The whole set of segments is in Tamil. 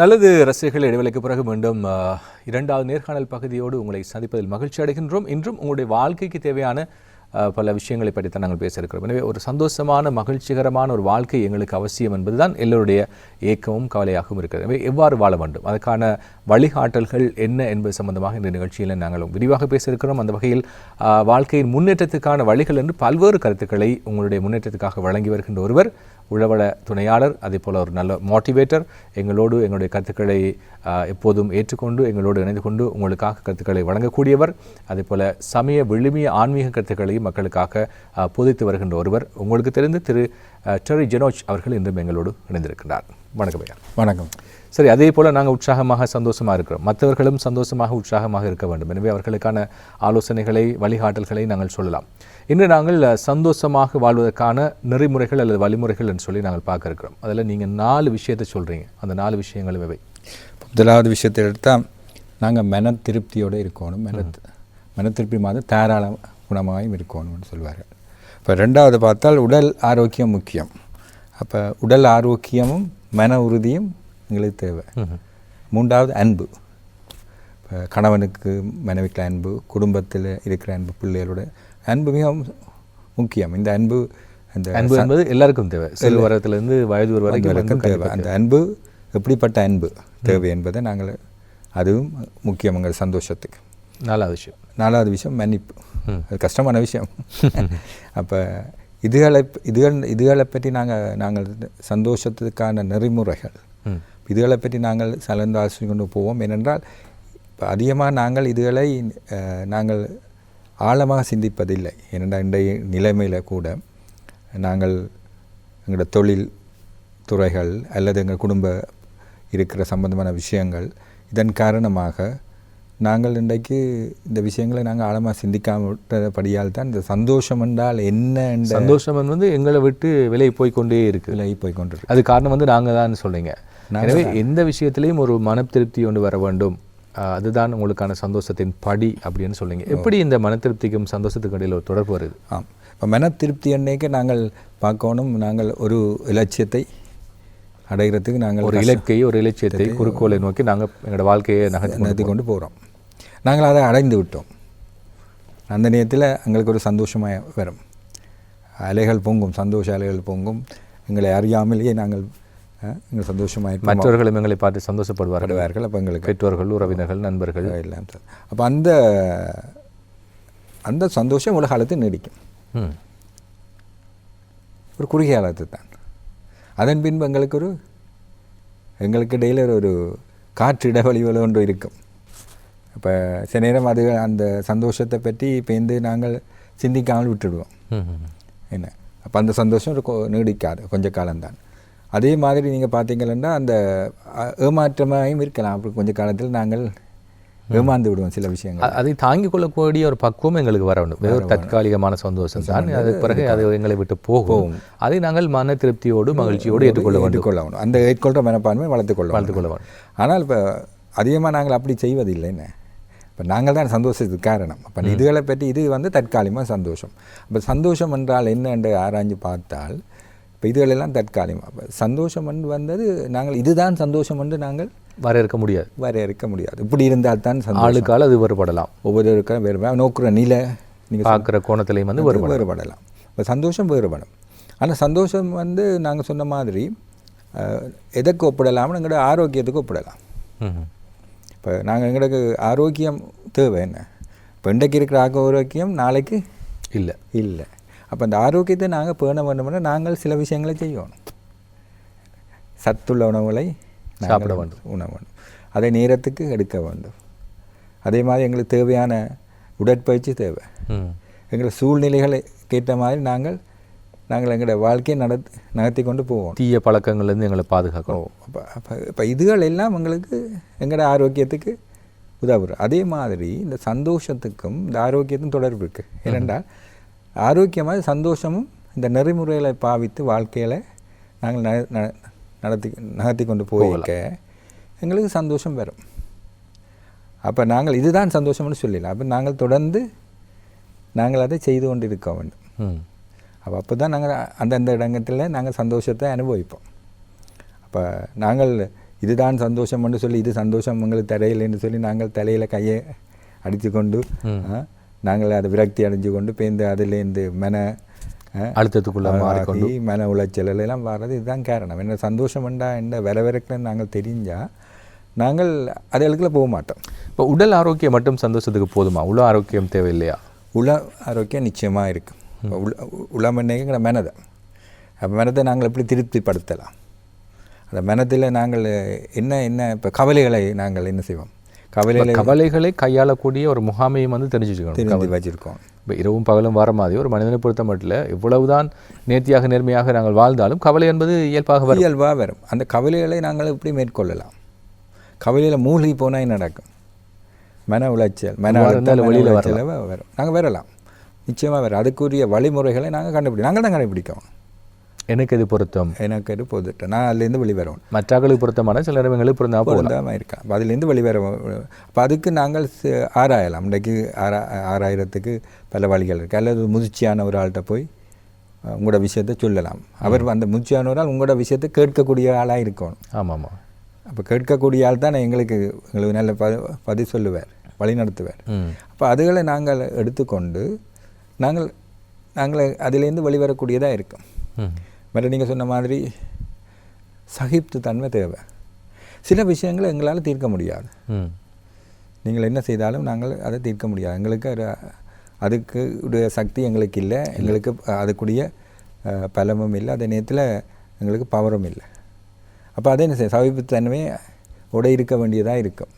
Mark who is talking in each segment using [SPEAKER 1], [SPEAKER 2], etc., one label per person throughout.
[SPEAKER 1] நல்லது ரசிகர்கள், இடைவெளிக்கு பிறகு மீண்டும் இரண்டாவது நேர்காணல் பகுதியோடு உங்களை சந்திப்பதில் மகிழ்ச்சி அடைகின்றோம். இன்றும் உங்களுடைய வாழ்க்கைக்கு தேவையான பல விஷயங்களை பற்றித்தான் நாங்கள் பேச இருக்கிறோம். எனவே ஒரு சந்தோஷமான மகிழ்ச்சிகரமான ஒரு வாழ்க்கை எங்களுக்கு அவசியம் என்பதுதான் எல்லோருடைய ஏக்கமும் கவலையாகவும் இருக்கிறது. எனவே எவ்வாறு வாழ வேண்டும், அதற்கான வழிகாட்டல்கள் என்ன என்பது சம்பந்தமாக இந்த நிகழ்ச்சியில் நாங்கள் விரிவாக பேச இருக்கிறோம். அந்த வகையில் வாழ்க்கையின் முன்னேற்றத்துக்கான வழிகள் என்று பல்வேறு கருத்துக்களை உங்களுடைய முன்னேற்றத்துக்காக வழங்கி வருகின்ற ஒருவர் உழவள துணையாளர், அதே போல் ஒரு நல்ல மோட்டிவேட்டர், எங்களோடு எங்களுடைய கருத்துக்களை எப்போதும் ஏற்றுக்கொண்டு எங்களோடு இணைந்து கொண்டு உங்களுக்காக கருத்துக்களை வழங்கக்கூடியவர், அதே போல் சமய விழுமிய ஆன்மீக கருத்துக்களையும் மக்களுக்காக போதித்து வருகின்ற ஒருவர், உங்களுக்கு தெரிந்து திரு டெரி ஜெனோச் அவர்கள் இன்றும் எங்களோடு இணைந்திருக்கின்றார். வணக்கம் ஐயா.
[SPEAKER 2] வணக்கம்.
[SPEAKER 1] சரி, அதே போல் நாங்கள் உற்சாகமாக சந்தோஷமாக இருக்கிறோம், மற்றவர்களும் சந்தோஷமாக உற்சாகமாக இருக்க வேண்டும். எனவே அவர்களுக்கான ஆலோசனைகளை வழிகாட்டல்களை நாங்கள் சொல்லலாம். இன்று நாங்கள் சந்தோஷமாக வாழ்வதற்கான நெறிமுறைகள் அல்லது வழிமுறைகள் என்று சொல்லி நாங்கள் பார்க்க இருக்கிறோம். அதில் நீங்கள் 4 விஷயத்தை சொல்கிறீங்க. அந்த 4 விஷயங்களும் எவை?
[SPEAKER 2] முதலாவது விஷயத்தை எடுத்தால் நாங்கள் மன திருப்தியோடு இருக்கணும். மன திருப்தி மாதிரி தாராள குணமாகவும் இருக்கணும்னு சொல்லுவார்கள். இப்போ ரெண்டாவது பார்த்தால் உடல் ஆரோக்கியம் முக்கியம். அப்போ உடல் ஆரோக்கியமும் மன உறுதியும் எங்களுக்கு தேவை. மூன்றாவது அன்பு. இப்போ கணவனுக்கு மனைவிக்கு அன்பு, குடும்பத்தில் இருக்கிற அன்பு, பிள்ளைகளோட அன்பு மிகவும் முக்கியம். இந்த அன்பு
[SPEAKER 1] அன்பு என்பது எல்லாருக்கும் தேவை, செல்வரத்திலிருந்து வயது ஒரு வரைக்கும்
[SPEAKER 2] தேவை. அந்த அன்பு எப்படிப்பட்ட அன்பு தேவை என்பதை நாங்கள், அதுவும் முக்கியம் எங்கள் சந்தோஷத்துக்கு. நாலாவது விஷயம் மன்னிப்பு. அது கஷ்டமான விஷயம். அப்போ இதுகளை பற்றி நாங்கள் சந்தோஷத்துக்கான நெறிமுறைகள், இதுகளை பற்றி நாங்கள் கலந்து ஆலோசனை கொண்டு போவோம். ஏனென்றால் இப்போ அதிகமாக நாங்கள் இதுகளை நாங்கள் ஆழமாக சிந்திப்பதில்லை. ஏனென்றால் இன்றைய நிலைமையில் கூட நாங்கள் எங்களோட தொழில் துறைகள் அல்லது எங்கள் குடும்ப இருக்கிற சம்பந்தமான விஷயங்கள், இதன் காரணமாக நாங்கள் இன்றைக்கு இந்த விஷயங்களை நாங்கள் ஆழமாக சிந்திக்காமட்டபடியால் தான் இந்த சந்தோஷம் என்றால் என்ன,
[SPEAKER 1] சந்தோஷம் வந்து எங்களை விட்டு விலகி போய்கொண்டே இருக்குது.
[SPEAKER 2] விலகி போய்கொண்டு
[SPEAKER 1] அது காரணம் வந்து நாங்கள் தான் சொல்கிறீங்க. எனவே எந்த விஷயத்திலையும் ஒரு மன திருப்தி கொண்டு வர வேண்டும், அதுதான் உங்களுக்கான சந்தோஷத்தின் படி அப்படின்னு சொல்லுங்க. எப்படி இந்த மன திருப்திக்கும் சந்தோஷத்துக்கு இடையில் ஒரு தொடர்பு வருது?
[SPEAKER 2] இப்போ மன திருப்தி அன்னைக்கு நாங்கள் பார்க்கணும், நாங்கள் ஒரு இலட்சியத்தை அடைகிறதுக்கு நாங்கள்
[SPEAKER 1] ஒரு இலட்சியத்தை குறிக்கோளை நோக்கி நாங்கள் எங்களோட வாழ்க்கையை நகர்த்தி
[SPEAKER 2] கொண்டு போகிறோம். நாங்கள் அதை அடைந்து விட்டோம். அந்த நேரத்தில் எங்களுக்கு ஒரு சந்தோஷமாக வரும். அலைகள் பொங்கும், சந்தோஷ அலைகள் பொங்கும். எங்களை அறியாமலேயே நாங்கள் எங்கள் சந்தோஷமாக,
[SPEAKER 1] மற்றவர்களும் எங்களை பார்த்து சந்தோஷப்படுவார்கள்.
[SPEAKER 2] அப்போ எங்களுக்கு
[SPEAKER 1] பெற்றோர்கள், உறவினர்கள், நண்பர்கள்
[SPEAKER 2] எல்லாம். அப்போ அந்த சந்தோஷம் உலக காலத்தில் நீடிக்கும். ஒரு குறுகிய காலத்து தான். அதன் பின்பு எங்களுக்கு இடையில் ஒரு காற்று இடைவெளிகள் ஒன்று இருக்கும். இப்போ சில நேரம் அது அந்த சந்தோஷத்தை பற்றி பேர்ந்து நாங்கள் சிந்திக்காமல் விட்டுடுவோம். என்ன, அப்போ அந்த சந்தோஷம் நீடிக்காது, கொஞ்ச காலம்தான். அதே மாதிரி நீங்கள் பார்த்தீங்கன்னா அந்த ஏமாற்றமாகவும் இருக்கலாம். அப்படி கொஞ்ச காலத்தில் நாங்கள் ஏமாந்து விடுவோம் சில விஷயங்கள்.
[SPEAKER 1] அதை தாங்கிக் கொள்ளக்கூடிய ஒரு பக்குவம் எங்களுக்கு வர வேண்டும். ஒரு தற்காலிகமான சந்தோஷம் தான், அதுக்கு பிறகு அது எங்களை விட்டு போகும். அதை நாங்கள் மன திருப்தியோடு மகிழ்ச்சியோடு ஏற்றுக்கொள்ளணும்.
[SPEAKER 2] அந்த ஏற்றுக்கொள்கிற மனப்பான்மை வளர்த்துக்கொள்ள வேண்டும். ஆனால் இப்போ அதிகமாக நாங்கள் அப்படி செய்வதில்லை. என்ன, இப்போ நாங்கள் தான் சந்தோஷத்துக்கு காரணம். அப்போ இதுகளை பற்றி இது வந்து தற்காலிகமாக சந்தோஷம். அப்போ சந்தோஷம் என்றால் என்ன என்று ஆராய்ஞ்சு பார்த்தால், இப்போ இதுகளெல்லாம் தற்காலிகமாக. அப்போ சந்தோஷம் என்று வந்தது நாங்கள் இதுதான் சந்தோஷம் என்று நாங்கள்
[SPEAKER 1] வரையறுக்க முடியாது.
[SPEAKER 2] இப்படி இருந்தால் தான்
[SPEAKER 1] ஆளுக்கால் அது வேறுபடலாம்.
[SPEAKER 2] ஒவ்வொருவருக்கும் வேறுபடலாம். நோக்குற நிலை, நீங்கள்
[SPEAKER 1] பார்க்குற கோணத்திலையும் வந்து
[SPEAKER 2] வேறுபடலாம். இப்போ சந்தோஷம் வேறுபடும். ஆனால் சந்தோஷம் வந்து நாங்கள் சொன்ன மாதிரி எதற்கு ஒப்பிடலாம்னு எங்களோட ஆரோக்கியத்துக்கு ஒப்பிடலாம். இப்போ நாங்கள் எங்களுக்கு ஆரோக்கியம் தேவை. என்ன, இப்போ இன்றைக்கு இருக்கிற ஆரோக்கியம் நாளைக்கு இல்லை. அப்போ அந்த ஆரோக்கியத்தை நாங்கள் பேண வேண்டும்னா நாங்கள் சில விஷயங்களை செய்யணும். சத்துள்ள உணவுகளை
[SPEAKER 1] சாப்பிட
[SPEAKER 2] வேண்டும். அதை நேரத்துக்கு எடுக்க வேண்டும். அதே மாதிரி எங்களுக்கு தேவையான உடற்பயிற்சி தேவை. எங்கள் சூழ்நிலைகளை கேட்ட மாதிரி நாங்கள் எங்களோட வாழ்க்கையை நகர்த்தி கொண்டு போவோம்.
[SPEAKER 1] தீய பழக்கங்கள்லேருந்து எங்களை பாதுகாக்கணும்.
[SPEAKER 2] இப்போ இதுகள் எல்லாம் எங்களுக்கு எங்களோட ஆரோக்கியத்துக்கு உதவுறது. அதே மாதிரி இந்த சந்தோஷத்துக்கும் இந்த ஆரோக்கியத்துக்கும் தொடர்பு இருக்குது. ஏனென்றால் ஆரோக்கியமாக சந்தோஷமும் இந்த நெறிமுறைகளை பாவித்து வாழ்க்கையில் நாங்கள் நகர்த்தி கொண்டு போயிருக்க எங்களுக்கு சந்தோஷம் வரும். அப்போ நாங்கள் இதுதான் சந்தோஷம்னு சொல்லலாம். அப்போ நாங்கள் தொடர்ந்து அதை செய்து கொண்டு இருக்க வேண்டும். அப்போ தான் நாங்கள் அந்தந்த இடங்களில் நாங்கள் சந்தோஷத்தை அனுபவிப்போம். அப்போ நாங்கள் இதுதான் சந்தோஷம் என்று சொல்லி இது சந்தோஷம் உங்களுக்கு தரையில் என்று சொல்லி நாங்கள் தலையில் கையை அடித்து கொண்டு நாங்கள் அதை விரக்தி அடைஞ்சு கொண்டு பேருந்து அதிலேருந்து
[SPEAKER 1] அழுத்தத்துக்குள்ள மாறிக்கொண்டு
[SPEAKER 2] மன உளைச்சல் எல்லாம் வர்றது இதுதான் காரணம். என்ன சந்தோஷம் வேண்டா என்ன வரவிறக்குன்னு நாங்கள் தெரிஞ்சால் நாங்கள் அதுகளுக்குள்ள போக மாட்டோம்.
[SPEAKER 1] இப்போ உடல் ஆரோக்கியம் மட்டும் சந்தோஷத்துக்கு போதுமா? உள ஆரோக்கியம் தேவையில்லையா?
[SPEAKER 2] உள ஆரோக்கியம் நிச்சயமாக இருக்கும். உளமன்னைங்கிற மனதை அப்போ மனதை நாங்கள் எப்படி திருப்திப்படுத்தலாம்? அந்த மனத்தில் நாங்கள் என்ன இப்போ கவலைகளை நாங்கள் என்ன செய்வோம்?
[SPEAKER 1] கவலைகளை கையாளக்கூடிய ஒரு முகாமையும் வந்து தெரிஞ்சு
[SPEAKER 2] வச்சுருக்கோம்.
[SPEAKER 1] இப்போ இரவும் பகலும் வர மாதிரி ஒரு மனிதனை பொறுத்த மட்டும் இவ்வளவுதான் நேர்த்தியாக நேர்மையாக நாங்கள் வாழ்ந்தாலும் கவலை என்பது இயல்பாக
[SPEAKER 2] வரும். அந்த கவலைகளை நாங்கள் எப்படி மேற்கொள்ளலாம்? கவலையில் மூழ்கி போனால் என்ன நடக்கும்? மன உளைச்சல் வெளியில் வரும். நாங்கள் வரலாம், நிச்சயமாக வரும். அதுக்குரிய வழிமுறைகளை நாங்கள் நாங்கள் தான் கண்டுபிடிக்கோம்.
[SPEAKER 1] எனக்கு இது பொருத்தம்,
[SPEAKER 2] எனக்கு இது பொருத்தம், நான் அதுலேருந்து வெளிவரோம்.
[SPEAKER 1] மற்றவர்களுக்கு பொருத்தமான சில இடங்களுக்கு பொருந்தாமல்
[SPEAKER 2] இருக்கலாம். அப்போ அதுலேருந்து வெளிவர அப்போ அதுக்கு நாங்கள் ஆராயலாம். இன்றைக்கு ஆராயிரத்துக்கு பல வழிகள் இருக்குது. அல்லது முதிர்ச்சியான ஒரு ஆள்கிட்ட போய் உங்களோட விஷயத்தை சொல்லலாம். அவர் அந்த முதிர்ச்சியான ஒரு ஆள் உங்களோட விஷயத்தை கேட்கக்கூடிய ஆளாக இருக்கணும்.
[SPEAKER 1] ஆமாம்.
[SPEAKER 2] அப்போ கேட்கக்கூடிய ஆள் தான் எங்களுக்கு நல்ல பதில் சொல்லுவார், வழி நடத்துவார். அப்போ அதுகளை நாங்கள் எடுத்துக்கொண்டு நாங்கள் அதிலேருந்து வெளிவரக்கூடியதாக இருக்கும். மற்ற நீங்கள் சொன்ன மாதிரி சகிப்பு தன்மை தேவை. சில விஷயங்களை எங்களால் தீர்க்க முடியாது. நீங்கள் என்ன செய்தாலும் நாங்கள் அதை தீர்க்க முடியாது. எங்களுக்கு அதுக்கு உடைய சக்தி எங்களுக்கு இல்லை, எங்களுக்கு அதுக்குரிய பலமும் இல்லை, அதே நேரத்தில் எங்களுக்கு பவரும் இல்லை. அப்போ அதே என்ன செய்ய சகிப்புத்தன்மையை உடை இருக்க வேண்டியதாக இருக்கும்.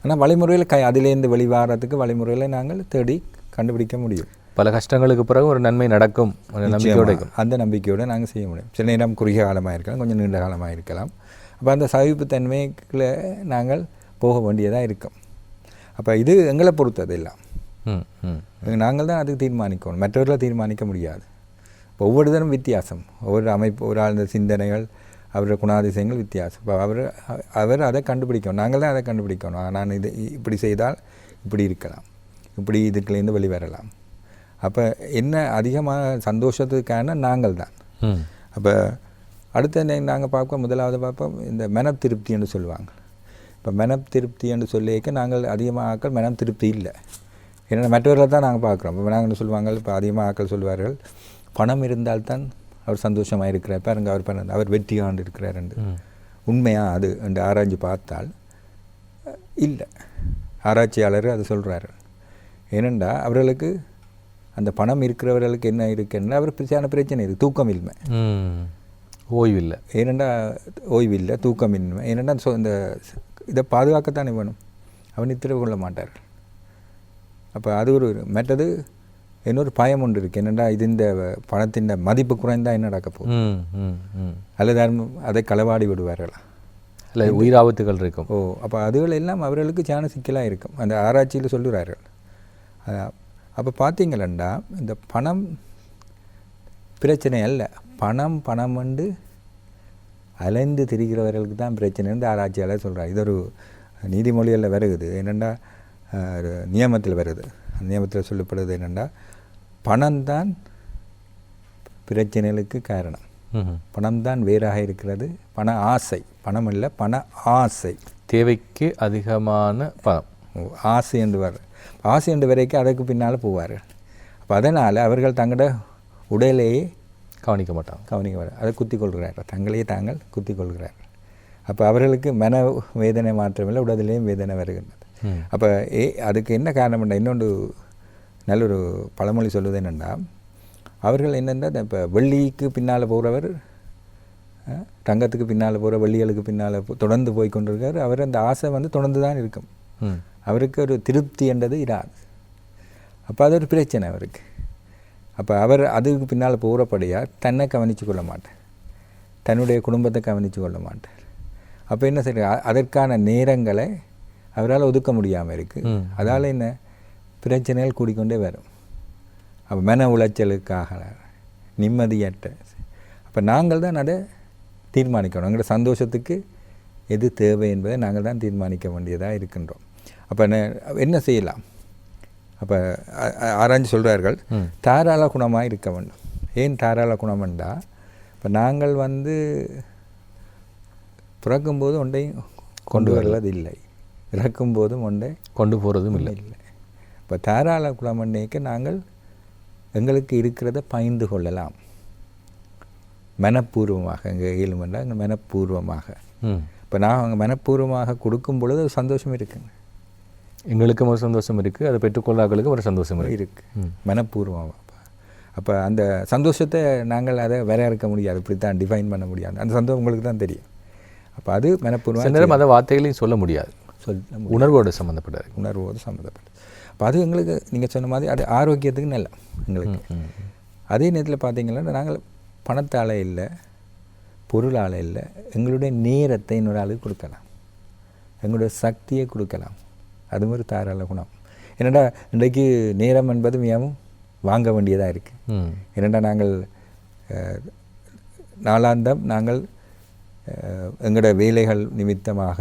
[SPEAKER 2] ஆனால் வழிமுறையில் அதிலேருந்து வெளிவாரத்துக்கு வழிமுறைகளை நாங்கள் தேடி கண்டுபிடிக்க முடியும்.
[SPEAKER 1] பல கஷ்டங்களுக்கு பிறகு ஒரு நன்மை நடக்கும் நம்பிக்கையோடு,
[SPEAKER 2] அந்த நம்பிக்கையோடு நாங்கள் செய்ய முடியும். சில நேரம் குறுகிய காலமாக இருக்கலாம், கொஞ்சம் நீண்ட காலமாக இருக்கலாம். அப்போ அந்த சகிப்புத்தன்மைக்குள்ள நாங்கள் போக வேண்டியதாக இருக்கும். அப்போ இது எங்களை பொறுத்தது எல்லாம் நாங்கள் தான் அதுக்கு தீர்மானிக்கணும், மற்றவர்களை தீர்மானிக்க முடியாது. இப்போ ஒவ்வொருத்தரும் வித்தியாசம், ஒவ்வொரு அமைப்பு, ஒரு ஆழ்ந்த சிந்தனைகள், அவரோட குணாதிசயங்கள் வித்தியாசம். இப்போ அவர் அதை கண்டுபிடிக்கணும், நாங்கள் தான் அதை கண்டுபிடிக்கணும். நான் இது இப்படி செய்தால் இப்படி இருக்கலாம், இப்படி இதுக்குலேருந்து வெளிவரலாம். அப்போ என்ன அதிகமாக சந்தோஷத்துக்கான நாங்கள் தான். அப்போ அடுத்த நாங்கள் முதலாவது பார்ப்போம் இந்த மன திருப்தி என்று சொல்லுவாங்க. இப்போ மன திருப்தி என்று சொல்லிக்க நாங்கள் அதிகமாக ஆக்கள் மனம் திருப்தி இல்லை. ஏன்னா மற்றவர்களை தான் நாங்கள் பார்க்குறோம். இப்போ நாங்கள் சொல்லுவாங்க, இப்போ அதிகமாக ஆக்கள் சொல்வார்கள் பணம் இருந்தால்தான் அவர் சந்தோஷமாக இருக்கிறார், பாருங்க அவர் வெற்றி ஆண்டு இருக்கிறார் என்று. உண்மையாக அது என்று ஆராய்ச்சி பார்த்தால் இல்லை. ஆராய்ச்சியாளர் அது சொல்கிறார்கள். ஏனெண்டா அவர்களுக்கு அந்த பணம் இருக்கிறவர்களுக்கு என்ன இருக்குன்னா அவர் பிரச்சனை இருக்குது, தூக்கம் இன்மை,
[SPEAKER 1] ஓய்வில்லை.
[SPEAKER 2] ஏனெண்டா ஓய்வில்லை, தூக்கமின்மை. ஏனெண்டா இந்த இதை பாதுகாக்கத்தானே வேணும், அவன் நித்திர கொள்ள மாட்டார்கள். அப்போ அது ஒரு மற்றது இன்னொரு பயம் ஒன்று இருக்குது. என்னென்னா இது இந்த பணத்தின் மதிப்பு குறைந்தால் என்ன நடக்க போகுது, அல்லது அதை களவாடி விடுவார்களா,
[SPEAKER 1] இல்லை உயிராபத்துகள் இருக்கும்.
[SPEAKER 2] அப்போ அதுகள் எல்லாம் அவர்களுக்கு சாண சிக்கலாக இருக்கும், அந்த ஆராய்ச்சியில் சொல்லுகிறார்கள். அப்போ பார்த்தீங்களா இந்த பணம் பிரச்சனை அல்ல, பணம் வந்து அலைந்து திரிகிறவர்களுக்கு தான் பிரச்சனைன்னு ஆராய்ச்சியாளர் சொல்கிறார். இது ஒரு நீதிமொழிகளில் வருகுது. என்னென்னா நியமத்தில் வருது. அந்த நியமத்தில் சொல்லப்படுது என்னென்னா பணம்தான் பிரச்சனைகளுக்கு காரணம், பணம்தான் வேறாக இருக்கிறது. பண ஆசை, பணம் இல்லை பண ஆசை,
[SPEAKER 1] தேவைக்கு அதிகமான பணம்,
[SPEAKER 2] ஆசை என்று ஆசை என்று வரைக்கும் அதற்கு பின்னால் போவார்கள். அப்போ அதனால் அவர்கள் தங்களோட உடலையே
[SPEAKER 1] கவனிக்க மாட்டாங்க,
[SPEAKER 2] அதை குத்தி கொள்கிறார்கள், தங்களையே தாங்கள் குத்தி கொள்கிறார்கள். அப்போ அவர்களுக்கு மன வேதனை மாற்றமில்லை, உடலிலேயும் வேதனை வருகின்றது. அப்போ அதுக்கு என்ன காரணம் என்ன, இன்னொன்று நல்ல ஒரு பழமொழி சொல்வது என்னென்னா, அவர்கள் என்னென்னா இப்போ வெள்ளிக்கு பின்னால் போகிறவர் தங்கத்துக்கு பின்னால் போகிற வெள்ளிகளுக்கு பின்னால் தொடர்ந்து போய் கொண்டிருக்கார். அவர் அந்த ஆசை வந்து தொடர்ந்து தான் இருக்கும், அவருக்கு ஒரு திருப்தி என்றது இராது. அப்போ அது ஒரு பிரச்சனை அவருக்கு. அப்போ அவர் அதுக்கு பின்னால் போகிறபடியாக தன்னை கவனித்து கொள்ள மாட்டார், தன்னுடைய குடும்பத்தை கவனித்து கொள்ள மாட்டார். அப்போ என்ன செய்ய, அதற்கான நேரங்களை அவரால் ஒதுக்க முடியாமல் இருக்குது. அதால் என்ன பிரச்சனைகள் கூடிக்கொண்டே வரும். அப்போ மன உளைச்சலுக்காக நிம்மதியற்ற. அப்போ நாங்கள் தான் அதை தீர்மானிக்கணும், எங்களோட சந்தோஷத்துக்கு எது தேவை என்பதை நாங்கள் தான் தீர்மானிக்க வேண்டியதாக இருக்கின்றோம். அப்போ என்ன செய்யலாம்? அப்போ ஆராய்ச்சி சொல்கிறார்கள் தாராள குணமாக இருக்க வேண்டும். ஏன் தாராள குணம் என்றால், இப்போ நாங்கள் வந்து பிறக்கும்போது ஒன்றையும் கொண்டு வருவது இல்லை, இறக்கும்போதும் ஒன்றை
[SPEAKER 1] கொண்டு போகிறதும் இல்லை.
[SPEAKER 2] இப்போ தாராள குணமன்னைக்கு நாங்கள் எங்களுக்கு இருக்கிறத பகிர்ந்து கொள்ளலாம் மனப்பூர்வமாக. எங்கள் இயலுமென்றால் எங்கள் மனப்பூர்வமாக. இப்போ நான் அவங்க மனப்பூர்வமாக கொடுக்கும் பொழுது ஒரு சந்தோஷம் இருக்குங்க.
[SPEAKER 1] எங்களுக்கும் ஒரு சந்தோஷம் இருக்குது, அதை பெற்றுக்கொள்ளாக்களுக்கும் ஒரு சந்தோஷம்
[SPEAKER 2] இருக்குது மனப்பூர்வமாக. அப்போ அந்த சந்தோஷத்தை நாங்கள் அதை வரையறுக்க முடியாது, இப்படி தான் டிஃபைன் பண்ண முடியாது. அந்த சந்தோஷம் உங்களுக்கு தான் தெரியும். அப்போ அது மனப்பூர்வம்.
[SPEAKER 1] சில நேரம் அதை வார்த்தைகளையும் சொல்ல முடியாது, உணர்வோடு சம்மந்தப்பட்டது.
[SPEAKER 2] உணர்வோடு சம்மந்தப்பட்டது. அப்போ அது எங்களுக்கு நீங்கள் சொன்ன மாதிரி அது ஆரோக்கியத்துக்கு நல்ல எங்களுக்கு. அதே நேரத்தில் பார்த்தீங்கன்னா நாங்கள் பணத்தால் இல்லை, பொருளால் இல்லை, எங்களுடைய நேரத்தை இன்னொரு ஆளுக்கு கொடுக்கலாம், எங்களுடைய சக்தியை கொடுக்கலாம். அது மாதிரி தாராள குணம். என்னடா இன்றைக்கு நேரம் என்பது மிகவும் வாங்க வேண்டியதாக இருக்குது. என்னடா நாங்கள் நாளாந்தம் நாங்கள் எங்களோட வேலைகள் நிமித்தமாக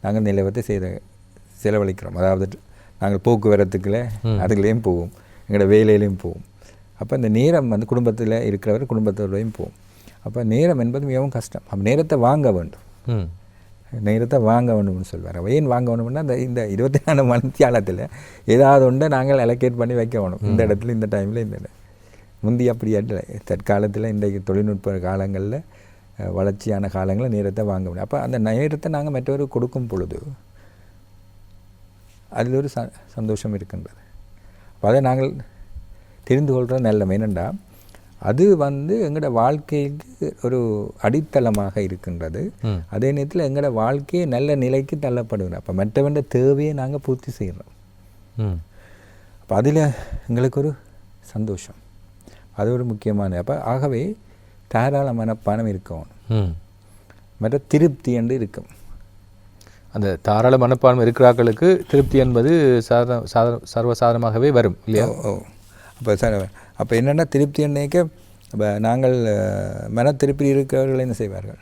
[SPEAKER 2] நாங்கள் நிலவத்தை செலவழிக்கிறோம். அதாவது நாங்கள் போக்குவரத்துக்குள்ளே அதுலேயும் போவோம், எங்களோட வேலையிலையும் போவோம். அப்போ இந்த நேரம் வந்து குடும்பத்தில் இருக்கிறவர் குடும்பத்தோடையும் போவோம். அப்போ நேரம் என்பது மிகவும் கஷ்டம். அப்போ நேரத்தை வாங்க வேண்டும், நேரத்தை வாங்க வேண்டும்னு சொல்வார். ஏன் வாங்க வேண்டும்னா இந்த 24 மணித்தியாலத்தில் ஏதாவது ஒன்றை நாங்கள் அலோகேட் பண்ணி வைக்க வேணும். இந்த இடத்துல இந்த டைமில் இந்த முந்தி அப்படி இல்லை. தற்காலத்தில் இன்றைக்கு தொழில்நுட்ப காலங்களில் வளர்ச்சியான காலங்களில் நேரத்தை வாங்க முடியும். அப்போ அந்த நேரத்தை நாங்கள் மற்றவருக்கு கொடுக்கும் பொழுது அதில் ஒரு சந்தோஷம் இருக்கின்றது. அப்போ அதை நாங்கள் தெரிந்து கொள்கிற நல்ல என்னென்னா அது வந்து எங்களோட வாழ்க்கைக்கு ஒரு அடித்தளமாக இருக்கின்றது. அதே நேரத்தில் எங்களோட வாழ்க்கையை நல்ல நிலைக்கு தள்ளப்படுகிறோம். அப்போ மற்றவண்ட தேவையை நாங்கள் பூர்த்தி செய்கிறோம். அப்போ அதில் எங்களுக்கு ஒரு சந்தோஷம், அது ஒரு முக்கியமான. அப்போ ஆகவே தாராள மனப்பானம் இருக்கணும், மற்ற திருப்தி என்று இருக்கும்.
[SPEAKER 1] அந்த தாராள மனப்பான்மை இருக்கிறார்களுக்கு திருப்தி என்பது சர்வசாதாரணமாகவே வரும் இல்லையா?
[SPEAKER 2] அப்போ என்னென்னா திருப்தி என்னைக்க இப்போ நாங்கள் மன திருப்தி இருக்கிறவர்கள் என்ன செய்வார்கள்,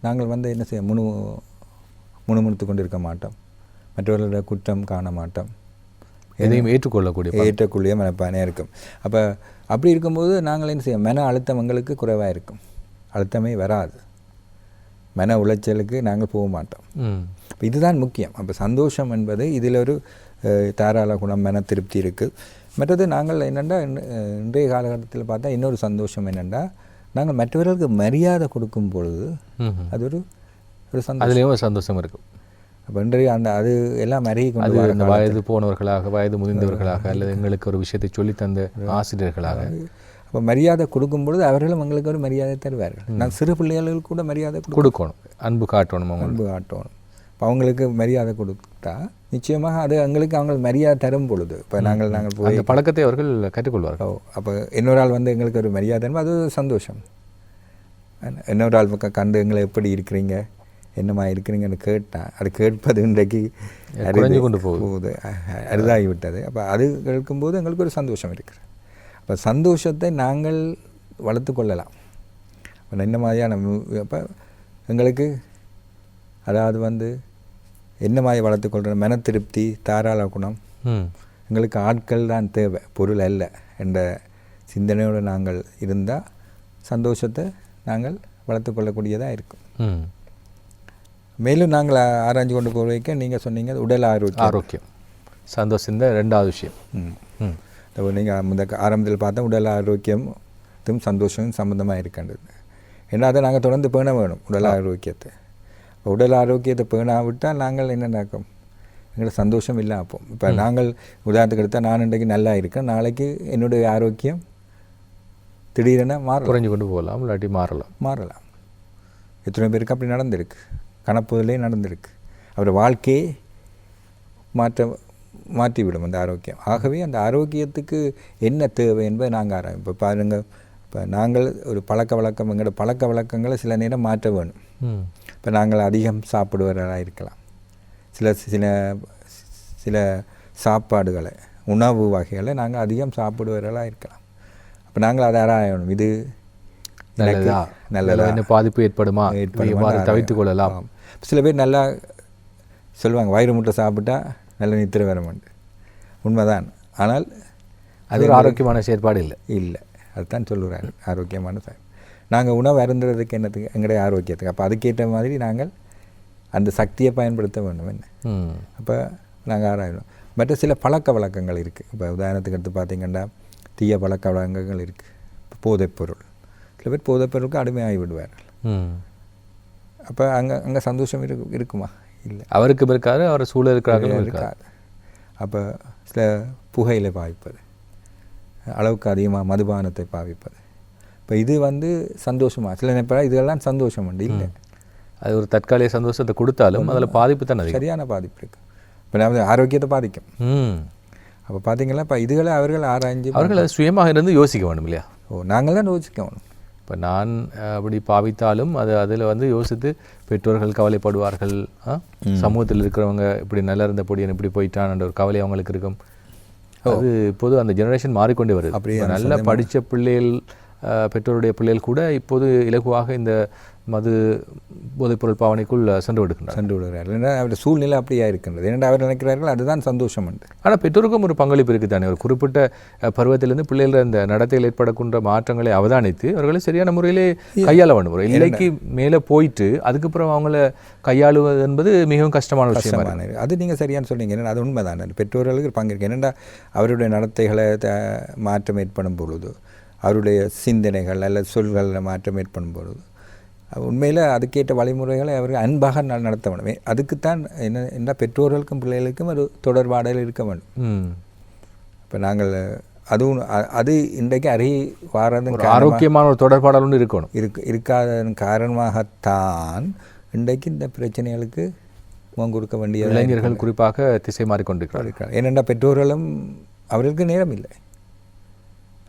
[SPEAKER 2] நாங்கள் வந்து என்ன செய்ய முணுமுணுத்து கொண்டு இருக்க மாட்டோம், மற்றவர்களோட குற்றம் காண மாட்டோம்,
[SPEAKER 1] எதையும் ஏற்றுக்கொள்ளக்கூடிய
[SPEAKER 2] மனப்பானையாக இருக்கும். அப்போ அப்படி இருக்கும்போது நாங்கள் என்ன செய்ய மன அழுத்தம் எங்களுக்கு குறைவாக இருக்கும், அழுத்தமே வராது, மன உளைச்சலுக்கு நாங்கள் போக மாட்டோம். இப்போ இதுதான் முக்கியம். அப்போ சந்தோஷம் என்பது இதில் ஒரு தாராள குணம், மன திருப்தி இருக்குது. மற்றது நாங்கள் என்னென்னா இன்றைய காலகட்டத்தில் பார்த்தா இன்னொரு சந்தோஷம் என்னென்னா நாங்கள் மற்றவர்களுக்கு மரியாதை கொடுக்கும் பொழுது அது ஒரு சந்தோஷம்,
[SPEAKER 1] அதுலேயும் ஒரு சந்தோஷம் இருக்கும்.
[SPEAKER 2] அப்போ இன்றைய அது எல்லாம் மருகி கொண்டு
[SPEAKER 1] அந்த வயது போனவர்களாக, வயது முதிர்ந்தவர்களாக, அல்லது எங்களுக்கு ஒரு விஷயத்தை சொல்லித்தந்த ஆசிரியர்களாக
[SPEAKER 2] அப்போ மரியாதை கொடுக்கும் பொழுது அவர்களும் எங்களுக்கு ஒரு மரியாதை தருவார்கள். நான் சிறு பிள்ளைகளுக்கு கூட மரியாதை
[SPEAKER 1] கொடுக்கணும், அன்பு காட்டணும்,
[SPEAKER 2] அன்பு காட்டணும். இப்போ அவங்களுக்கு மரியாதை கொடுத்தா நிச்சயமாக அது எங்களுக்கு அவங்க மரியாதை தரும் பொழுது இப்போ நாங்கள் போய்
[SPEAKER 1] அந்த பழக்கத்தை அவர்கள் கற்றுக்கொள்வார்கள்.
[SPEAKER 2] அப்போ இன்னொரு ஆள் வந்து எங்களுக்கு ஒரு மரியாதை, அது சந்தோஷம். இன்னொரு ஆள் பக்கம் கண்டு எங்களை எப்படி இருக்கிறீங்க, என்னம்மா இருக்கிறீங்கன்னு கேட்டால் அது கேட்பது இன்றைக்கு
[SPEAKER 1] குறைஞ்சு கொண்டு போகுது,
[SPEAKER 2] அரிதாகிவிட்டது. அப்போ அது கேட்கும்போது எங்களுக்கு ஒரு சந்தோஷம் இருக்குது. அப்போ சந்தோஷத்தை நாங்கள் வளர்த்து கொள்ளலாம். அப்போ என்ன மாதிரியான அப்போ எங்களுக்கு அதாவது வந்து என்ன மாதிரி வளர்த்துக்கொள்கிற மன திருப்தி, தாராள குணம், எங்களுக்கு ஆட்கள் தான் தேவை, பொருள் அல்ல என்ற சிந்தனையோடு நாங்கள் இருந்தால் சந்தோஷத்தை நாங்கள் வளர்த்து கொள்ளக்கூடியதாக இருக்கும். மேலும் நாங்கள் ஆராய்ச்சி கொண்டு போக வைக்க நீங்கள் சொன்னீங்க உடல்
[SPEAKER 1] ஆரோக்கியம் சந்தோஷம் தான் 2வது விஷயம்.
[SPEAKER 2] நீங்கள் இந்த ஆரம்பத்தில் பார்த்தா உடல் ஆரோக்கியமும் சந்தோஷமும் சம்மந்தமாக இருக்கின்றது. ஏன்னா அதை நாங்கள் தொடர்ந்து பேண வேணும் உடல் ஆரோக்கியத்தை. உடல் ஆரோக்கியத்தை பேணாவிட்டால் நாங்கள் என்ன நடக்கும், எங்களோட சந்தோஷம் இல்லை. அப்போ இப்போ நாங்கள் உதாரணத்துக்கு எடுத்தால் நான் இன்றைக்கு நல்லா இருக்கேன், நாளைக்கு என்னுடைய ஆரோக்கியம் திடீரென
[SPEAKER 1] குறைஞ்சு கொண்டு போகலாம், இல்லாட்டி
[SPEAKER 2] மாறலாம். எத்தனை பேருக்கு அப்படி நடந்திருக்கு, கணப்பதிலே நடந்திருக்கு. அவர் வாழ்க்கையை மாற்றிவிடும் அந்த ஆரோக்கியம். ஆகவே அந்த ஆரோக்கியத்துக்கு என்ன தேவை என்பதை நாங்கள் ஆராயும். இப்போ பாருங்கள், இப்போ நாங்கள் ஒரு எங்களோட பழக்க வழக்கங்களை சில நேரம் மாற்ற வேணும். இப்போ நாங்கள் அதிகம் சாப்பிடுவதாக இருக்கலாம், சில சாப்பாடுகளை, உணவு வகைகளை நாங்கள் அதிகம் சாப்பிடுவதாக இருக்கலாம். அப்போ நாங்கள் அதை ஆராயணும், இது
[SPEAKER 1] நல்லதா, பாதிப்பு ஏற்படுமா, தவிர்த்து கொள்ளலாம்.
[SPEAKER 2] சில பேர் நல்லா சொல்லுவாங்க, வயிறு முட்டை சாப்பிட்டா நல்ல நித்திரை வர மாட்டேன், உண்மைதான். ஆனால்
[SPEAKER 1] அது ஒரு ஆரோக்கியமான செயற்பாடு இல்லை.
[SPEAKER 2] அதுதான் சொல்லுறாங்க ஆரோக்கியமான நாங்கள் உணவு அருந்துறதுக்கு என்னத்துக்கு எங்களுடைய ஆரோக்கியத்துக்கு. அப்போ அதுக்கேற்ற மாதிரி நாங்கள் அந்த சக்தியை பயன்படுத்த வேண்டும் என்ன. அப்போ நாங்கள் ஆராயணும். மற்ற சில பழக்க வழக்கங்கள் இருக்குது. இப்போ உதாரணத்துக்கு எடுத்து பார்த்திங்கன்னா தீய பழக்க வழக்கங்கள் இருக்குது. இப்போ போதைப்பொருள், சில பேர் போதைப்பொருளுக்கு அடிமையாகி விடுவார்கள். அப்போ அங்கே சந்தோஷம் இருக்குமா? இல்லை.
[SPEAKER 1] அவருக்கு இருக்காது, அவர் சூழல் இருக்காது.
[SPEAKER 2] அப்போ சில புகையிலை பாவிப்பது, அளவுக்கு அதிகமாக மதுபானத்தை பாவிப்பது, இப்போ இது சந்தோஷமாக சில நேரம் இதெல்லாம் சந்தோஷம் உண்டு இல்லை.
[SPEAKER 1] அது ஒரு தற்காலிக சந்தோஷத்தை கொடுத்தாலும் அதில் பாதிப்பு தானே,
[SPEAKER 2] சரியான பாதிப்பு இருக்குது. இப்போ நம்ம ஆரோக்கியத்தை பாதிக்கும். அப்போ பார்த்தீங்களா, இப்போ இதுகளை அவர்கள் ஆராய்ஞ்சு
[SPEAKER 1] அவர்கள் அதை சுயமாக இருந்து யோசிக்க வேணும் இல்லையா?
[SPEAKER 2] நாங்கள் தான் யோசிக்கணும்.
[SPEAKER 1] இப்போ நான் அப்படி பாவித்தாலும் அதில் யோசித்து பெற்றோர்கள் கவலைப்படுவார்கள், சமூகத்தில் இருக்கிறவங்க இப்படி நல்லா இருந்த பொடியன் இப்படி போயிட்டான்ற ஒரு கவலை அவங்களுக்கு இருக்கும். அது இப்போது அந்த ஜெனரேஷன் மாறிக்கொண்டே வருது. அப்படியே நல்லா படித்த பிள்ளைகள், பெற்றோருடைய பிள்ளைகள் கூட இப்போது இலகுவாக இந்த மது போதைப்பொருள் பாவனைக்குள் சென்று விடுகிறார்கள்.
[SPEAKER 2] ஏன்னா அவருடைய சூழ்நிலை அப்படியே இருக்கின்றது. ஏன்னா அவர் நினைக்கிறார்கள் அதுதான் சந்தோஷம் உண்டு.
[SPEAKER 1] ஆனால் பெற்றோருக்கும் ஒரு பங்களிப்பு இருக்குது தானே. ஒரு குறிப்பிட்ட பருவத்திலிருந்து பிள்ளைகள் அந்த நடத்தையில் ஏற்படக்கூடிய மாற்றங்களை அவதானித்து அவர்களை சரியான முறையிலே கையாள வேண்டும். ஒரு எல்லைக்கு மேலே போயிட்டு அதுக்கப்புறம் அவங்கள கையாளுவது என்பது மிகவும் கஷ்டமான விஷயம்.
[SPEAKER 2] அது நீங்கள் சரியான சொன்னீங்க. ஏன்னா அது உண்மைதான். பெற்றோர்களுக்கு பங்கிருக்கு. ஏன்னா அவருடைய நடத்தைகளை மாற்றம் ஏற்படும் பொழுது, அவருடைய சிந்தனைகள் அல்லது சொல்களில் மாற்றம் ஏற்படும் பொழுது உண்மையில் அதுக்கேற்ற வழிமுறைகளை அவர்கள் அன்பாக நடத்த வேண்டும். அதுக்குத்தான் என்ன பெற்றோர்களுக்கும் பிள்ளைகளுக்கும் ஒரு தொடர்பாடல் இருக்க வேண்டும். இப்போ நாங்கள் அதுவும் அது இன்றைக்கு வாரதன்
[SPEAKER 1] ஆரோக்கியமான ஒரு தொடர்பாடல் ஒன்று இருக்கணும்.
[SPEAKER 2] இருக்காததன் காரணமாகத்தான் இன்றைக்கு இந்த பிரச்சனைகளுக்கு முகம் கொடுக்க வேண்டிய
[SPEAKER 1] இளைஞர்கள் குறிப்பாக திசை மாறிக்கொண்டிருக்கிறார்கள்.
[SPEAKER 2] ஏனென்றா பெற்றோர்களும் அவர்களுக்கு நேரம் இல்லை.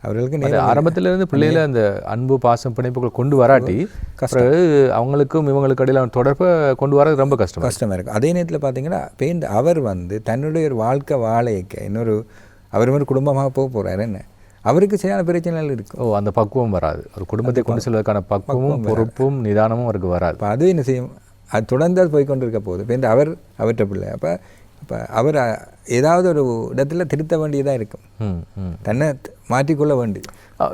[SPEAKER 2] அவர்களுக்கு
[SPEAKER 1] ஆரம்பத்திலிருந்து பிள்ளைகளை அந்த அன்பு பாசம் பிணைப்புகள் கொண்டு வராட்டி அவங்களுக்கும் இவங்களுக்கு இடையில தொடர்பை கொண்டு வர ரொம்ப கஷ்டமாக
[SPEAKER 2] இருக்கும். அதே நேரத்தில் பார்த்தீங்கன்னா அவர் தன்னுடைய ஒரு வாழ்க்கை வாழைக்க இன்னொரு அவர் மாதிரி குடும்பமாக போக போகிறாரு. என்ன அவருக்கு சரியான பிரச்சனைகள் இருக்கும்.
[SPEAKER 1] அந்த பக்குவம் வராது. ஒரு குடும்பத்தை கொண்டு செல்வதற்கான பக்குவமும் பொறுப்பும் நிதானமும் அவருக்கு வராது.
[SPEAKER 2] இப்போ அது என்ன செய்யும், அது தொடர்ந்து அது போய்கொண்டு இருக்க போகுது. அவர் அவர்கிட்ட பிள்ளை. அப்போ அவர் ஏதாவது ஒரு இடத்துல திருத்த வேண்டியதாக இருக்கும். தன்னை மாற்றிக்கொள்ள வேண்டியது.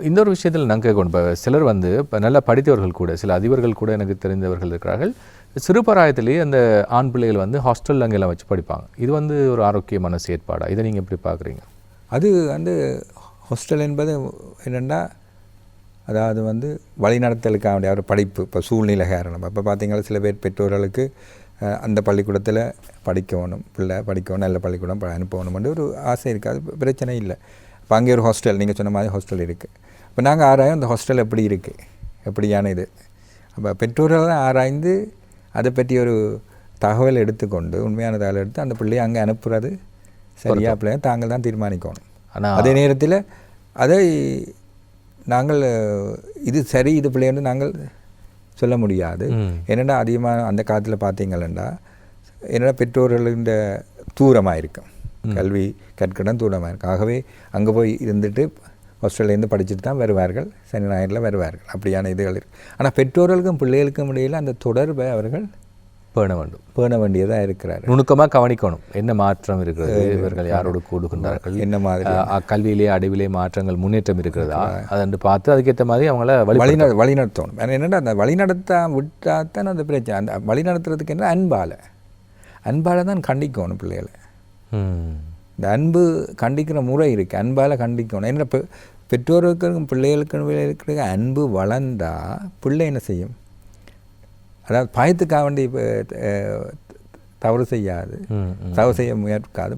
[SPEAKER 1] இன்னொரு விஷயத்தில் நாங்கள் கேட்கணும். இப்போ சிலர் இப்போ நல்லா படித்தவர்கள் கூட, சில அதிபர்கள் கூட எனக்கு தெரிந்தவர்கள் இருக்கிறார்கள். சிறுபராயத்திலேயே அந்த ஆண் பிள்ளைகள் ஹாஸ்டல் அங்கெல்லாம் வச்சு படிப்பாங்க. இது ஒரு ஆரோக்கியமான செயற்பாடா? இதை நீங்கள் எப்படி பார்க்குறீங்க?
[SPEAKER 2] அது ஹாஸ்டல் என்பது என்னென்னா, அதாவது வழிநடத்தலுக்காக வேண்டிய அவர் படிப்பு. இப்போ சூழ்நிலை காரணம். இப்போ பார்த்தீங்கன்னா சில பேர் பெற்றோர்களுக்கு அந்த பள்ளிக்கூடத்தில் படிக்கணும், பிள்ளை படிக்கணும், நல்ல பள்ளிக்கூடம் அனுப்பணும்னு ஒரு ஆசை இருக்குது. அது பிரச்சனை இல்லை. இப்போ அங்கே ஒரு ஹாஸ்டல், நீங்கள் சொன்ன மாதிரி ஹாஸ்டல் இருக்குது. இப்போ நாங்கள் ஆராயும் அந்த ஹாஸ்டல் எப்படி இருக்குது, எப்படியான இது. அப்போ பெற்றோர்கள் ஆராய்ந்து அதை பற்றி ஒரு தகவல் எடுத்துக்கொண்டு, உண்மையான தகவல் எடுத்து அந்த பிள்ளையை அங்கே அனுப்புறது சரியாக பிள்ளைய தாங்கள் தான் தீர்மானிக்கணும். ஆனால் அதே நேரத்தில் அதை நாங்கள் இது சரி இது பிள்ளைன்னு நாங்கள் சொல்ல முடியாது. என்னென்னா அதிகமாக அந்த காலத்தில் பார்த்தீங்கன்னா என்னென்னா பெற்றோர்களின் தூரமாக இருக்கும், கல்வி கற்கிடம் தூரமாக இருக்கும். ஆகவே அங்கே போய் இருந்துட்டு ஹாஸ்டல்லேருந்து படிச்சுட்டு தான் வருவார்கள், சனி ஞாயிறில் வருவார்கள். அப்படியான இதுகள் இருக்குது. ஆனால் பெற்றோர்களுக்கும் பிள்ளைகளுக்கும் இடையில் அந்த தொடர்பை அவர்கள் பேண வேண்டியதாக இருக்கிறார்.
[SPEAKER 1] நுணுக்கமாக கவனிக்கணும். என்ன மாற்றம் இருக்கிறது, இவர்கள் யாரோடு கூடுகின்றார்கள்,
[SPEAKER 2] என்ன மாதிரி
[SPEAKER 1] கல்வியிலே அடைவிலே மாற்றங்கள் முன்னேற்றம் இருக்கிறதா, அதை பார்த்து அதுக்கேற்ற மாதிரி அவங்கள
[SPEAKER 2] வழிநடத்தணும். என்னென்னா அந்த வழிநடத்த விட்டால் தான் அந்த பிரச்சனை. அந்த வழிநடத்துறதுக்கு என்ன அன்பால் தான் கண்டிக்கணும் பிள்ளைகளை. இந்த அன்பு கண்டிக்கிற முறை இருக்குது, அன்பால் கண்டிக்கணும். என்ன பெற்றோருக்கும் பிள்ளைகளுக்கும் இருக்கிற அன்பு வளர்ந்தால் பிள்ளை என்ன செய்யும், அதாவது பயத்துக்காக வேண்டி தவறு செய்யாது, தவறு செய்ய முயற்காது.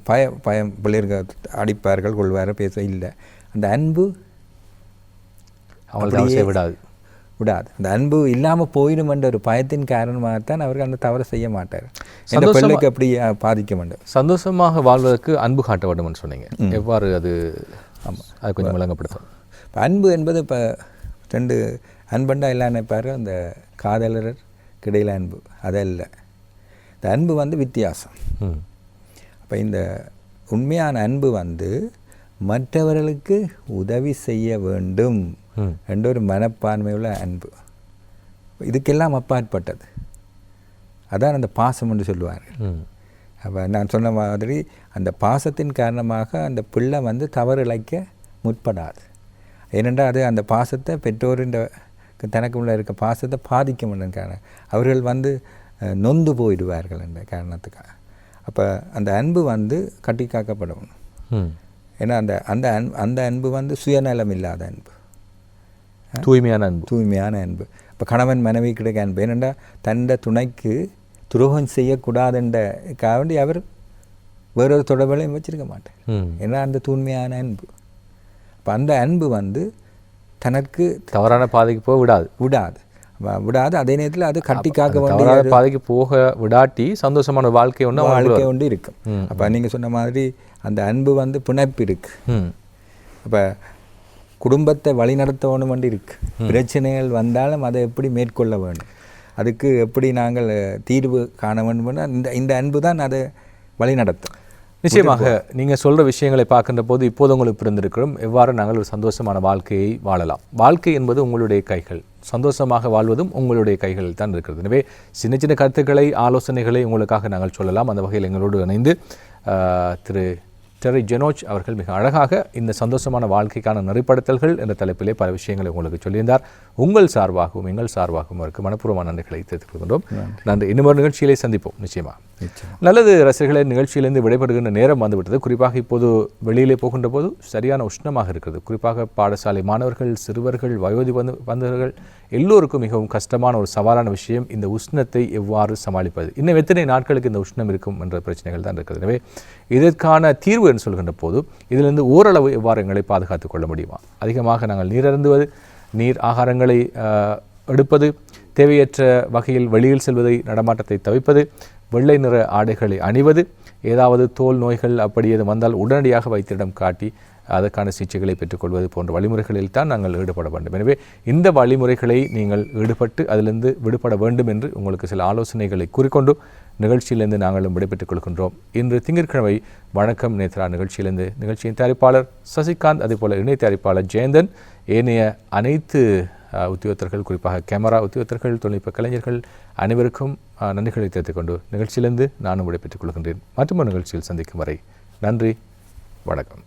[SPEAKER 2] பயம் பிள்ளைகள் அடிப்பார்கள், கொள்வார்கள், பேச இல்லை. அந்த அன்பு
[SPEAKER 1] அவங்களுக்கு விடாது.
[SPEAKER 2] அந்த அன்பு இல்லாமல் போயிடும் என்ற ஒரு பயத்தின் காரணமாகத்தான் அவர்கள் அந்த தவறு செய்ய மாட்டார். அந்த பிள்ளைக்கு அப்படி பாதிக்க வேண்டும்.
[SPEAKER 1] சந்தோஷமாக வாழ்வதற்கு அன்பு காட்ட வேண்டும் சொன்னீங்க. எவ்வாறு அது? ஆமாம், அது கொஞ்சம் விளங்கப்படுத்தும்.
[SPEAKER 2] இப்போ அன்பு என்பது இப்போ ரெண்டு அன்பண்டா எல்லாம் நினைப்பார். அந்த காதலர் கிடையில அன்பு அதல்ல. இந்த அன்பு வித்தியாசம். அப்போ இந்த உண்மையான அன்பு மற்றவர்களுக்கு உதவி செய்ய வேண்டும் என்ற ஒரு மனப்பான்மையுள்ள அன்பு. இதுக்கெல்லாம் அப்பாற்பட்டது. அதான் அந்த பாசம் என்று சொல்லுவார்கள். அப்போ நான் சொன்ன மாதிரி அந்த பாசத்தின் காரணமாக அந்த பிள்ளை தவறு இழைக்க முற்படாது. ஏனென்றால் அது அந்த பாசத்தை பெற்றோரின் தனக்கு உள்ள இருக்க பாசத்தை பாதிக்க முடியும். அவர்கள் வந்து நொந்து போயிடுவார்கள் என்ற காரணத்துக்காக. அப்போ அந்த அன்பு வந்து கட்டி காக்கப்படணும். ஏன்னா அந்த அன்பு வந்து சுயநலம் இல்லாத அன்பு, தூய்மையான அன்பு. இப்போ கணவன் மனைவி கிடைக்க அன்பு ஏனென்றா தன்னை துணைக்கு துரோகம் செய்யக்கூடாதுன்றக்காக வேண்டி அவர் வேறொரு தொடர்புகளையும் வச்சிருக்க மாட்டார். ஏன்னா அந்த தூய்மையான அன்பு. அப்போ அந்த அன்பு வந்து தனக்கு
[SPEAKER 1] தவறான பாதைக்கு போக
[SPEAKER 2] விடாது. அதே நேரத்தில் அது கட்டி காக்க வேண்டிய
[SPEAKER 1] பாதைக்கு போக விடாட்டி சந்தோஷமான வாழ்க்கை
[SPEAKER 2] ஒன்று இருக்கும். அப்போ நீங்கள் சொன்ன மாதிரி அந்த அன்பு வந்து பிணைப்பு இருக்கு. அப்போ குடும்பத்தை வழிநடத்தணும் வேண்டி இருக்கு. பிரச்சனைகள் வந்தாலும் அதை எப்படி மேற்கொள்ள வேண்டும், அதுக்கு எப்படி நாங்கள் தீர்வு காண வேண்டும், இந்த அன்பு தான் அதை வழிநடத்தும்.
[SPEAKER 1] நிச்சயமாக நீங்கள் சொல்கிற விஷயங்களை பார்க்கின்ற போது இப்போது உங்களுக்கு பிறந்திருக்கிறோம் எவ்வாறு நாங்கள் ஒரு சந்தோஷமான வாழ்க்கையை வாழலாம். வாழ்க்கை என்பது உங்களுடைய கைகள், சந்தோஷமாக வாழ்வதும் உங்களுடைய கைகளில் தான் இருக்கிறது. எனவே சின்ன சின்ன கருத்துக்களை ஆலோசனைகளை உங்களுக்காக நாங்கள் சொல்லலாம். அந்த வகையில் எங்களோடு இணைந்து திரு டெரி ஜெனோச் அவர்கள் மிக அழகாக இந்த சந்தோஷமான வாழ்க்கைக்கான நெறிப்படுத்தல்கள் என்ற தலைப்பிலே பல விஷயங்களை உங்களுக்கு சொல்லியிருந்தார். உங்கள் சார்பாகவும் எங்கள் சார்பாகவும் அவருக்கு மனப்பூர்வமான நன்றிகளை தெரிவித்துக் கொள்கின்றோம். நன்றி. இன்னும் ஒரு நிகழ்ச்சியிலே சந்திப்போம். நிச்சயமாக நல்லது ரசிகர்களை, நிகழ்ச்சியிலிருந்து விடைபெறுகின்ற நேரம் வந்துவிட்டது. குறிப்பாக இப்போது வெளியிலே போகின்ற போது சரியான உஷ்ணமாக இருக்கிறது. குறிப்பாக பாடசாலை மாணவர்கள், சிறுவர்கள், வயோதி வந்தவர்கள் எல்லோருக்கும் மிகவும் கஷ்டமான ஒரு சவாலான விஷயம் இந்த உஷ்ணத்தை எவ்வாறு சமாளிப்பது. இன்னும் எத்தனை நாட்களுக்கு இந்த உஷ்ணம் இருக்கும் என்ற பிரச்சனைகள் தான் இருக்கிறது. எனவே இதற்கான தீர்வு என்று சொல்கின்ற போது இதிலிருந்து ஓரளவு எவ்வாறு எங்களை பாதுகாத்துக் கொள்ள முடியுமா? அதிகமாக நாங்கள் நீர் அருந்துவது, நீர் ஆகாரங்களை எடுப்பது, தேவையற்ற வகையில் வெளியில் செல்வதை, நடமாட்டத்தை தவிர்ப்பது, வெள்ளை நிற ஆடைகளை அணிவது, ஏதாவது தோல் நோய்கள் அப்படி எது வந்தால் உடனடியாக வைத்திடம் காட்டி அதற்கான சிகிச்சைகளை பெற்றுக்கொள்வது போன்ற வழிமுறைகளில் தான் நாங்கள் ஈடுபட வேண்டும். எனவே இந்த வழிமுறைகளை நீங்கள் ஈடுபட்டு அதிலிருந்து விடுபட வேண்டும் என்று உங்களுக்கு சில ஆலோசனைகளை கூறிக்கொண்டு நிகழ்ச்சியிலிருந்து நாங்களும் விடைபெற்றுக் கொள்கின்றோம். இன்று திங்கட்கிழமை வணக்கம் நேத்ரா நிகழ்ச்சியிலிருந்து நிகழ்ச்சியின் தயாரிப்பாளர் சசிகாந்த், அதேபோல இணை தயாரிப்பாளர் ஜெயந்தன், ஏனைய அனைத்து உத்தியோகத்தர்கள், குறிப்பாக கேமரா உத்தியோகத்தர்கள், தொழில்நுட்ப கலைஞர்கள் அனைவருக்கும் நன்றிகளை தெரிவித்துக் கொண்டு நிகழ்ச்சியிலிருந்து நானும் விடைபெற்றுக் கொள்கின்றேன். மற்றொரு நிகழ்ச்சியில் சந்திக்கும் வரை நன்றி, வணக்கம்.